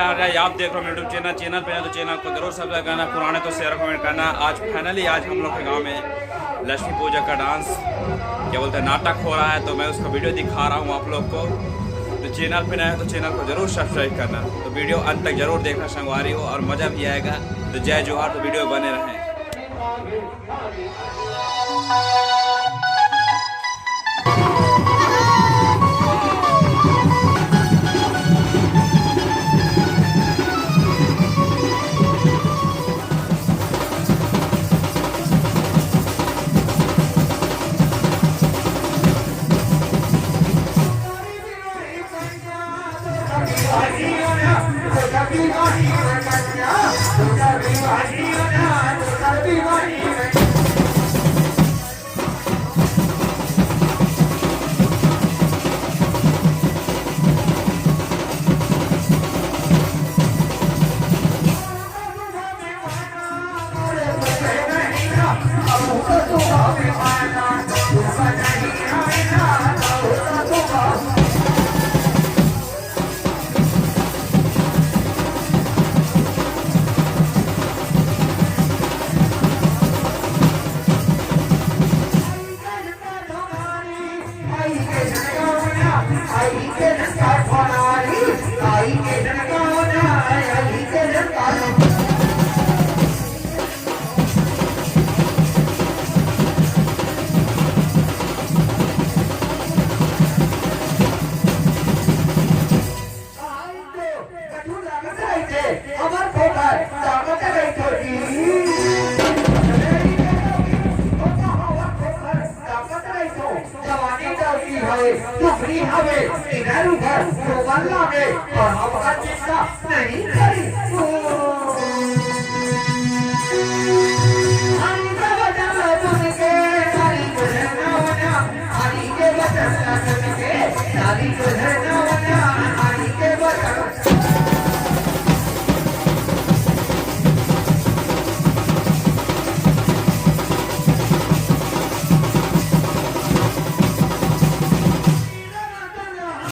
आ रहा है, आप देख रहे हो यूट्यूब चैनल पे है तो चैनल को जरूर सब्सक्राइब करना, पुराने तो शेयर कमेंट करना। आज फाइनली आज हम लोग के गांव में लक्ष्मी पूजा का डांस क्या बोलते हैं नाटक हो रहा है, तो मैं उसका वीडियो दिखा रहा हूँ आप लोग को। तो चैनल पे नया है तो चैनल को जरूर सब्सक्राइब करना, तो वीडियो अंत तक जरूर देखना संगवारी हो और मज़ा भी आएगा। तो जय जोहार, तो वीडियो बने रहें। इधर उधर लागे और हमारा चिंता नहीं करी। हरी के बचन